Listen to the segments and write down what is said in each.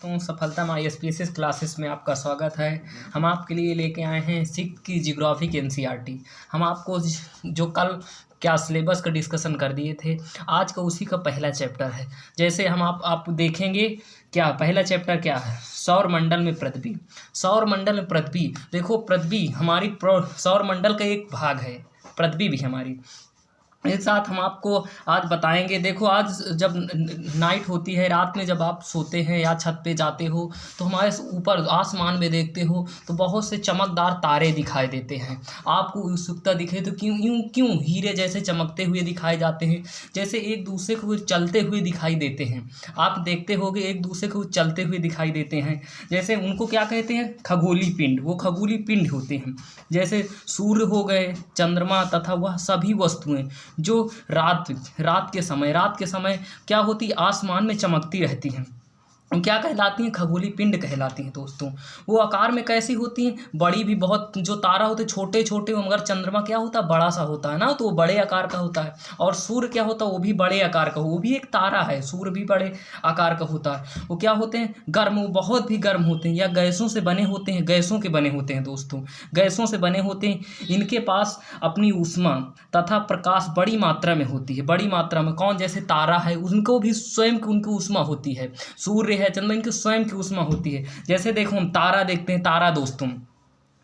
दोस्तों, सफलता ISPSS classes में आपका स्वागत है। हम आपके लिए लेके आए हैं 6th की जियोग्राफी की NCERT। हम आपको जो कल क्या सिलेबस का डिस्कशन कर दिए थे, आज का उसी का पहला चैप्टर है। जैसे हम आप देखेंगे क्या पहला चैप्टर क्या है, सौर मंडल में पृथ्वी। सौर मंडल में पृथ्वी, देखो पृथ्वी हमारी सौर मंडल का एक भाग है, पृथ्वी भी हमारी। एक साथ हम आपको आज बताएंगे। देखो आज जब नाइट होती है, रात में जब आप सोते हैं या छत पे जाते हो तो हमारे ऊपर आसमान में देखते हो तो बहुत से चमकदार तारे दिखाई देते हैं। आपको उत्सुकता दिखे तो क्यों हीरे जैसे चमकते हुए दिखाए जाते हैं, जैसे एक दूसरे को चलते हुए दिखाई देते हैं। आप देखते होगे एक दूसरे को चलते हुए दिखाई देते हैं, जैसे उनको क्या कहते हैं, खगोलीय पिंड। वो खगोलीय पिंड होते हैं, जैसे सूर्य हो गए, चंद्रमा तथा वह सभी वस्तुएं जो रात के समय क्या होती, आसमान में चमकती रहती हैं, क्या कहलाती हैं, खगोलीय पिंड कहलाती हैं दोस्तों। वो आकार में कैसी होती हैं, बड़ी भी बहुत। जो तारा होते छोटे छोटे, मगर चंद्रमा क्या होता है, बड़ा सा होता है ना, तो वो बड़े आकार का होता है। और सूर्य क्या होता है, वो भी बड़े आकार का, वो भी एक तारा है, सूर्य भी बड़े आकार का होता है। वो क्या होते हैं, गर्म, वो बहुत भी गर्म होते हैं, या गैसों से बने होते हैं, गैसों के बने होते हैं दोस्तों, गैसों से बने होते हैं। इनके पास अपनी ऊष्मा तथा प्रकाश बड़ी मात्रा में होती है, बड़ी मात्रा में। कौन, जैसे तारा है, उनको भी स्वयं की उनकी ऊष्मा होती है। सूर्य है, चंद्रमा, इनकी स्वयं की ऊष्मा होती है। जैसे देखो हम तारा देखते हैं, तारा दोस्तों,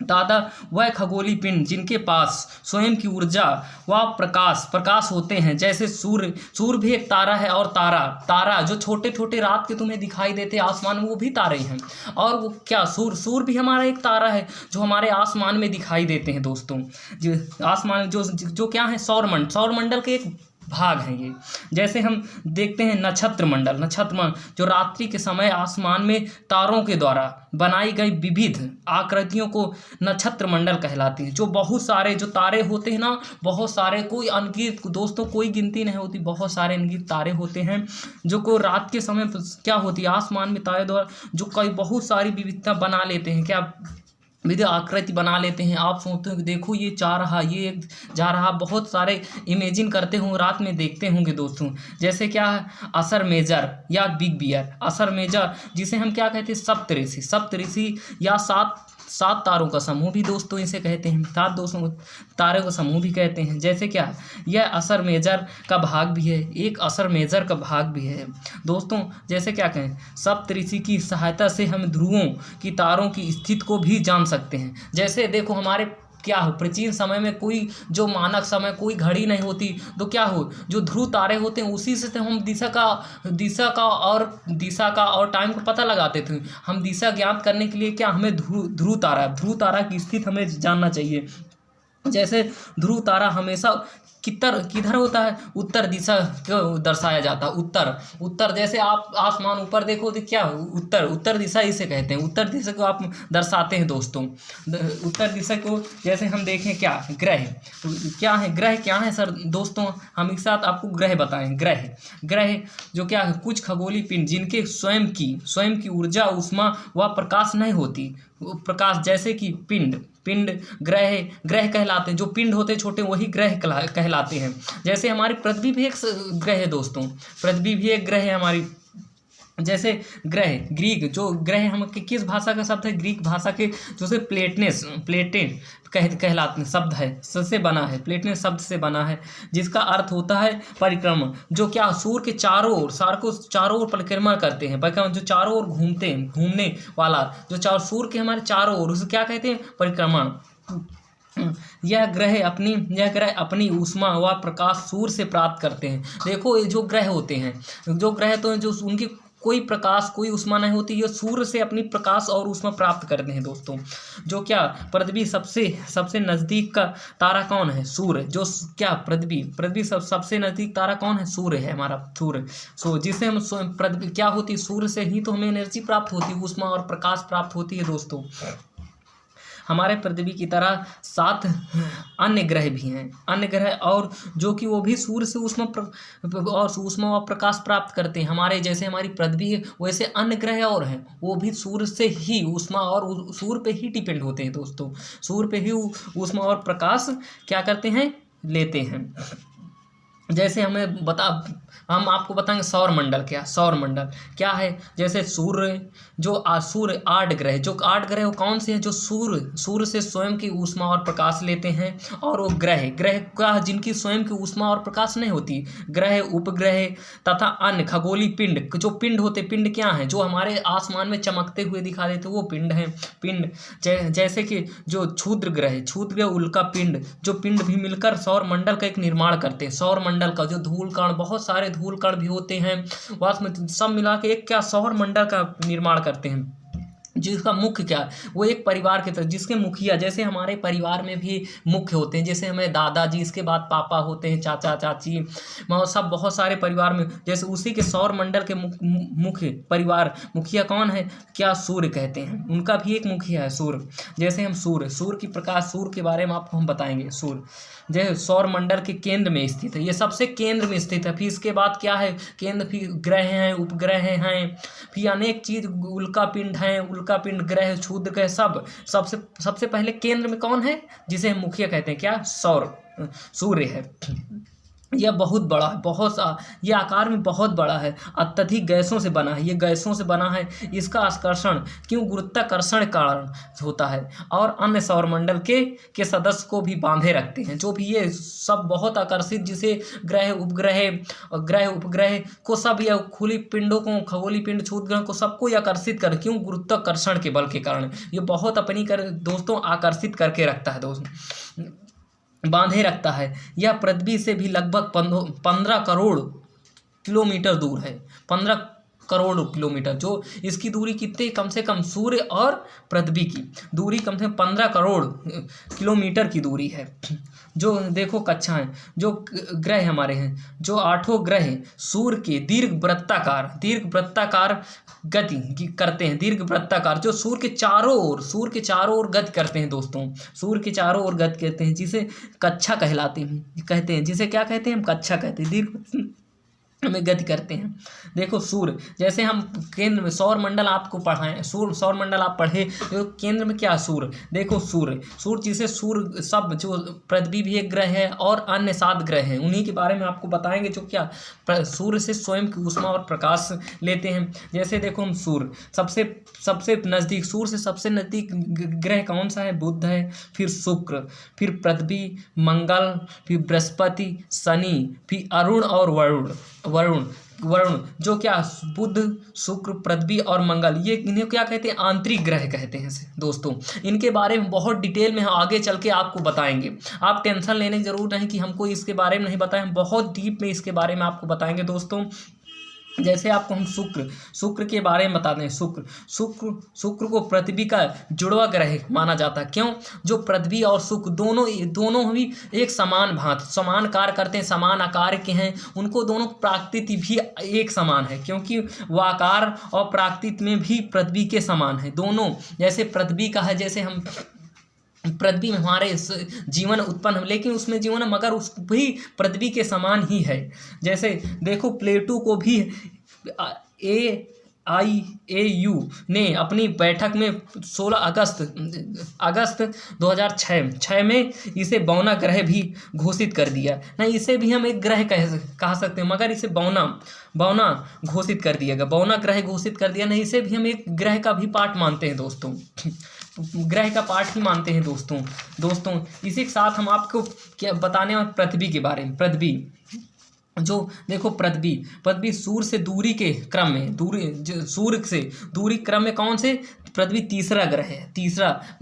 तारा वह खगोलीय पिंड जिनके पास स्वयं की ऊर्जा व प्रकाश होते हैं। जैसे सूर्य भी एक तारा है, और तारा जो छोटे छोटे रात के तुम्हें दिखाई देते हैं आसमान में, वो भी तारे हैं। और वो क्या, सूर्य भी हमारा एक तारा है जो हमारे आसमान में दिखाई देते हैं दोस्तों। जो आसमान जो क्या है, सौर मंडल के एक भाग हैं ये। जैसे हम देखते हैं नक्षत्र मंडल, जो रात्रि के समय आसमान में तारों के द्वारा बनाई गई विविध आकृतियों को नक्षत्र मंडल कहलाती है। जो बहुत सारे जो तारे होते हैं ना, बहुत सारे, कोई अनगिनत दोस्तों, कोई गिनती नहीं होती, बहुत सारे अनगिनत तारे होते हैं जो को रात के समय क्या होती है, आसमान में तारे द्वारा जो कई बहुत सारी विविधता बना लेते हैं, क्या विविध आकृति बना लेते हैं। आप सोचते हो कि देखो ये जा रहा, ये एक जा रहा, बहुत सारे इमेजिन करते होंगे, रात में देखते होंगे दोस्तों। जैसे क्या है, असर मेजर या बिग बियर। असर मेजर जिसे हम क्या कहते हैं, सप्तऋषि या सात तारों का समूह भी दोस्तों इसे कहते हैं, 7 दोस्तों तारों का समूह भी कहते हैं। जैसे क्या है, यह असर मेजर का भाग भी है, एक असर मेजर का भाग भी है दोस्तों। जैसे क्या कहें, सप्तऋषि की सहायता से हम ध्रुवों की तारों की स्थिति को भी जान सकते हैं। जैसे देखो हमारे क्या हो, प्राचीन समय में कोई जो मानक समय कोई घड़ी नहीं होती, तो क्या हो, जो ध्रुव तारे होते हैं उसी से हम दिशा का और टाइम का पता लगाते थे। हम दिशा ज्ञात करने के लिए क्या, हमें ध्रुव तारा की स्थिति हमें जानना चाहिए। जैसे ध्रुव तारा हमेशा किधर होता है, उत्तर दिशा को दर्शाया जाता है। उत्तर जैसे आप आसमान ऊपर देखो तो क्या, उत्तर दिशा इसे कहते हैं, उत्तर दिशा को आप दर्शाते हैं दोस्तों। उत्तर दिशा को जैसे हम देखें क्या, ग्रह क्या है, ग्रह क्या है सर दोस्तों, हम एक साथ आपको ग्रह बताएं। ग्रह जो क्या है, कुछ खगोलीय पिंड जिनके स्वयं की ऊर्जा, ऊष्मा व प्रकाश नहीं होती। प्रकाश जैसे कि पिंड ग्रह कहलाते हैं। जो पिंड होते हैं छोटे, वही ग्रह कहलाते हैं। जैसे हमारी पृथ्वी भी एक ग्रह है दोस्तों, पृथ्वी भी एक ग्रह है हमारी। जैसे ग्रह, ग्रीक जो ग्रह हम किस भाषा का शब्द है, ग्रीक भाषा के जो से प्लेटेट कहलाते हैं, शब्द है, से बना है, प्लेटेट शब्द से बना है, जिसका अर्थ होता है परिक्रमा। जो क्या, सूर्य के चारों ओर परिक्रमा करते हैं, परिक्रमा जो चारों ओर घूमते हैं, घूमने वाला जो सूर्य के हमारे चारों ओर, उसे क्या कहते हैं, परिक्रमा। यह ग्रह अपनी ऊष्मा व प्रकाश सूर्य से प्राप्त करते हैं। देखो ये जो ग्रह होते हैं, तो जो उनकी कोई प्रकाश, कोई ऊष्मा नहीं होती, ये सूर्य से अपनी प्रकाश और ऊष्मा प्राप्त करते हैं दोस्तों। जो क्या, पृथ्वी सबसे नज़दीक का तारा कौन है, सूर्य। जो क्या, पृथ्वी सबसे नज़दीक तारा कौन है, सूर्य है हमारा, सूर्य। जिसे हम पृथ्वी क्या होती है, सूर्य से ही तो हमें एनर्जी प्राप्त होती है, ऊष्मा और प्रकाश प्राप्त होती है दोस्तों। हमारे पृथ्वी की तरह 7 अन्य ग्रह भी हैं, अन्य ग्रह, और जो कि वो भी सूर्य से ऊष्मा और प्रकाश प्राप्त करते हैं। हमारे जैसे हमारी पृथ्वी है, वैसे अन्य ग्रह और हैं, वो भी सूर्य से ही ऊष्मा और सूर्य पे ही डिपेंड होते हैं दोस्तों। सूर्य पे ही ऊष्मा और प्रकाश क्या करते हैं, लेते हैं। जैसे हम आपको बताएंगे सौर मंडल क्या है। जैसे सूर्य सूर्य 8 ग्रह, जो 8 ग्रह वो कौन से हैं, जो सूर्य से स्वयं की ऊष्मा और प्रकाश लेते हैं। और वो ग्रह क्या, जिनकी स्वयं की ऊष्मा और प्रकाश नहीं होती, ग्रह, उपग्रह तथा अन्य खगोलीय पिंड, जो पिंड होते, पिंड क्या हैं, जो हमारे आसमान में चमकते हुए दिखा देते, वो पिंड हैं। पिंड जैसे कि जो क्षुद्र ग्रह उल्का पिंड, जो पिंड भी मिलकर सौर मंडल का एक निर्माण करते हैं। सौर मंडल का जो धूल कण, बहुत सारे धूल कण भी होते हैं, वास्तव में सब मिला के एक क्या सौर मंडल का निर्माण करते हैं। जिसका मुख्य क्या है, वो एक परिवार की तरह, जिसके मुखिया, जैसे हमारे परिवार में भी मुख्य होते हैं, जैसे हमें दादाजी, इसके बाद पापा होते हैं, चाचा चाची, सब बहुत सारे परिवार में, जैसे उसी के सौर मंडल के मुख्य परिवार मुखिया कौन है, क्या सूर्य कहते हैं, उनका भी एक मुखिया है सूर्य। जैसे हम सूर्य की प्रकाश, सूर्य के बारे में आपको हम बताएंगे। सूर्य जैसे सौर मंडल के केंद्र में स्थित है, ये सबसे केंद्र में स्थित है। फिर इसके बाद क्या है, केंद्र, फिर ग्रह हैं, उपग्रह हैं, फिर अनेक चीज, उल्का पिंड, ग्रह, क्षुद्र ग्रह, सबसे पहले केंद्र में कौन है, जिसे हम मुखिया कहते हैं, क्या, सूर्य है। यह बहुत बड़ा है, यह आकार में बहुत बड़ा है, अत्यधिक गैसों से बना है, ये गैसों से बना है। इसका आकर्षण गुरुत्वाकर्षण कारण होता है, और अन्य सौरमंडल के सदस्य को भी बांधे रखते हैं, जो भी ये सब बहुत आकर्षित, जिसे ग्रह, उपग्रह को, सब यह खुली पिंडों को, खगोलीय पिंड, क्षुद्र ग्रह को, सबको ये आकर्षित कर, गुरुत्वाकर्षण के बल के कारण ये बहुत दोस्तों आकर्षित करके रखता है, दोस्तों बांधे रखता है। यह पृथ्वी से भी लगभग 15 करोड़ किलोमीटर दूर है। 15 करोड़ किलोमीटर, जो इसकी दूरी कितनी, कम से कम सूर्य और पृथ्वी की दूरी कम से कम 15 करोड़ किलोमीटर की दूरी है। जो देखो कक्षाएं, जो ग्रह हमारे हैं, जो 8 ग्रह सूर्य के दीर्घ वृत्ताकार गति करते हैं, दीर्घ वृत्ताकार, जो सूर्य के चारों ओर गति करते हैं दोस्तों, सूर्य के चारों ओर गति करते हैं, जिसे कक्षा कहते हैं, जिसे क्या कहते हैं, हम कक्षा कहते हैं, दीर्घ में गति करते हैं। देखो सूर्य, जैसे हम केंद्र में सौर मंडल आपको पढ़ाएं, सौर मंडल आप पढ़े, तो केंद्र में क्या, सूर्य। देखो सूर्य जिसे सूर्य, सब जो पृथ्वी भी एक ग्रह है और अन्य 7 ग्रह हैं, उन्हीं के बारे में आपको बताएंगे, जो क्या सूर्य से स्वयं की ऊष्मा और प्रकाश लेते हैं। जैसे देखो हम सूर्य सबसे नज़दीक, सूर्य से सबसे नज़दीक ग्रह कौन सा है, बुध है, फिर शुक्र, फिर पृथ्वी, मंगल, फिर बृहस्पति, शनि, फिर अरुण और वरुण, जो क्या, बुध, शुक्र, पृथ्वी और मंगल, ये इन्हें क्या कहते हैं, आंतरिक ग्रह कहते हैं दोस्तों। इनके बारे में बहुत डिटेल में आगे चल के आपको बताएंगे, आप टेंशन लेने की जरूरत नहीं कि हमको इसके बारे में नहीं बताएं, हम बहुत डीप में इसके बारे में आपको बताएंगे दोस्तों। जैसे आपको हम शुक्र के बारे में बताते हैं। शुक्र को पृथ्वी का जुड़वा ग्रह माना जाता है। क्यों, जो पृथ्वी और शुक्र दोनों भी एक समान कार्य करते हैं, समान आकार के हैं, उनको दोनों प्राकृति भी एक समान है, क्योंकि वह आकार और प्राकृति में भी पृथ्वी के समान है दोनों। जैसे पृथ्वी का है, जैसे हम पृथ्वी में हमारे जीवन उत्पन्न, लेकिन उसमें जीवन मगर उस भी पृथ्वी के समान ही है। जैसे देखो प्लेटो को भी AIAU ने अपनी बैठक में 16 अगस्त 2006 में इसे बौना ग्रह भी घोषित कर दिया। नहीं, इसे भी हम एक ग्रह कह सकते हैं, मगर इसे बौना घोषित कर दिया गया, बौना ग्रह घोषित कर दिया। नहीं, इसे भी हम एक ग्रह का भी पार्ट मानते हैं दोस्तों, ग्रह का पार्ट ही मानते हैं दोस्तों। इसी के साथ हम आपको क्या बताने वाले पृथ्वी के बारे में। पृथ्वी जो देखो, पृथ्वी सूर्य से दूरी के क्रम में, सूर्य से दूरी क्रम में कौन से, पृथ्वी तीसरा ग्रह है,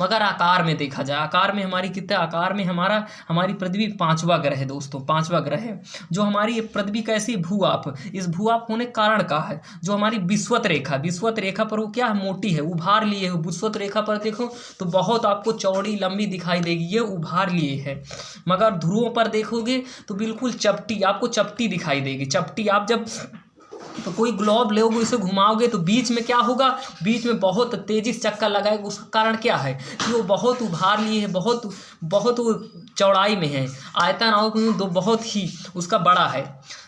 मगर आकार में देखा जाए, आकार में हमारी कितना, आकार में हमारी पृथ्वी 5वां ग्रह है दोस्तों, 5वां ग्रह है। जो हमारी ये पृथ्वी कैसी भूआप, इस भूआप होने के कारण का है, जो हमारी विषुवत रेखा पर वो क्या है, मोटी है, उभार लिए है। विषुवत रेखा पर देखो तो बहुत आपको चौड़ी लंबी दिखाई देगी, ये उभार लिए है, मगर ध्रुवों पर देखोगे तो बिल्कुल आपको चपटी दिखाई देगी। चपटी, आप जब तो कोई ग्लोब लोगे, उसे घुमाओगे तो बीच में क्या होगा, बीच में बहुत तेजी से चक्कर लगाएगा। उसका कारण क्या है कि वो बहुत उभार लिए है, बहुत चौड़ाई में है, आयतन और तो बहुत ही उसका बड़ा है,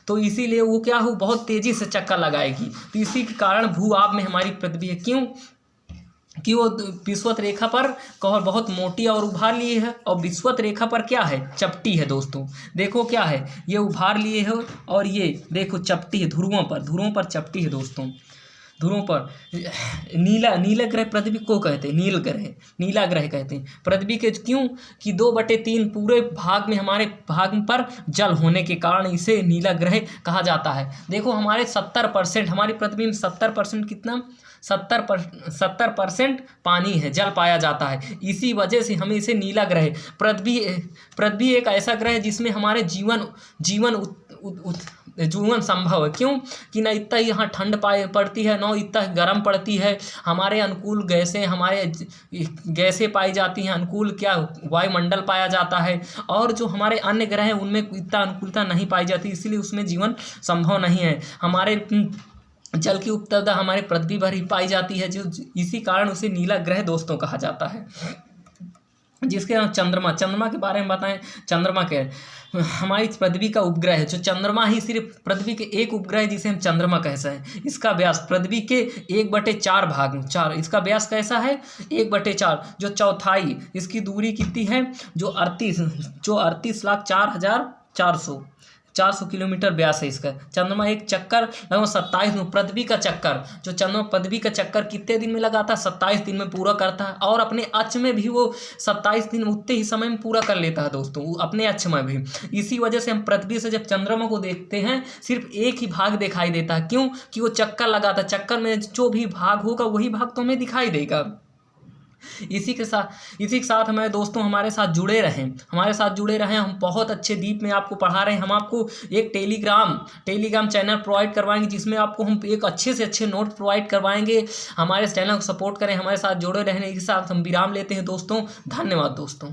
तो इसीलिए वो क्या हो, बहुत तेजी से चक्कर लगाएगी। तो इसी के कारण भू-आब में हमारी पृथ्वी है। क्यों, कि वो विषुवत रेखा पर बहुत मोटी और उभार लिए है, और विषुवत रेखा पर क्या है, चपटी है दोस्तों। देखो क्या है, ये उभार लिए है और ये देखो चपटी है, ध्रुवों पर चपटी है दोस्तों, ध्रुवों पर। नीला ग्रह पृथ्वी को कहते हैं, नीला ग्रह कहते हैं पृथ्वी के, क्यों कि 2/3 पूरे भाग में, हमारे भाग पर जल होने के कारण इसे नीला ग्रह कहा जाता है। देखो हमारे 70%, हमारी पृथ्वी में 70% कितना, 70% पानी है, जल पाया जाता है। इसी वजह से हमें इसे नीला ग्रह, पृथ्वी एक ऐसा ग्रह है जिसमें हमारे जीवन संभव है। क्यों कि ना इतना यहाँ ठंड पड़ती है, ना इतना गर्म पड़ती है। हमारे अनुकूल गैसें पाई जाती हैं, अनुकूल क्या वायुमंडल पाया जाता है। और जो हमारे अन्य ग्रह हैं उनमें इतना अनुकूलता नहीं पाई जाती, इसलिए उसमें जीवन संभव नहीं है। हमारे जल की उपलब्धता हमारे पृथ्वी पर ही पाई जाती है, जो इसी कारण उसे नीला ग्रह दोस्तों कहा जाता है। जिसके हम चंद्रमा के बारे में बताएं। चंद्रमा के हमारी पृथ्वी का उपग्रह है, जो चंद्रमा ही सिर्फ पृथ्वी के एक उपग्रह है जिसे हम चंद्रमा कहते हैं। इसका व्यास पृथ्वी के 1/4 भाग में 4, इसका व्यास कैसा है, 1/4, जो चौथाई इसकी दूरी कितनी है, जो 38,04,400 किलोमीटर व्यास है इसका। चंद्रमा एक चक्कर लगभग 27 में, पृथ्वी का चक्कर, जो चंद्रमा पृथ्वी का चक्कर कितने दिन में लगाता है, 27 दिन में पूरा करता है। और अपने अक्ष में भी वो 27 दिन उतने ही समय में पूरा कर लेता है दोस्तों, अपने अक्ष में भी। इसी वजह से हम पृथ्वी से जब चंद्रमा को देखते हैं सिर्फ एक ही भाग दिखाई देता है। क्यों कि वो चक्कर लगाता है, चक्कर में जो भी भाग होगा वही भाग तो हमें दिखाई देगा। इसी के साथ हमारे दोस्तों हमारे साथ जुड़े रहें। हम बहुत अच्छे डीप में आपको पढ़ा रहे हैं। हम आपको एक टेलीग्राम चैनल प्रोवाइड करवाएंगे, जिसमें आपको हम एक अच्छे से अच्छे नोट प्रोवाइड करवाएंगे। हमारे चैनल को सपोर्ट करें, हमारे साथ जुड़े रहने के साथ हम विराम लेते हैं दोस्तों। धन्यवाद दोस्तों।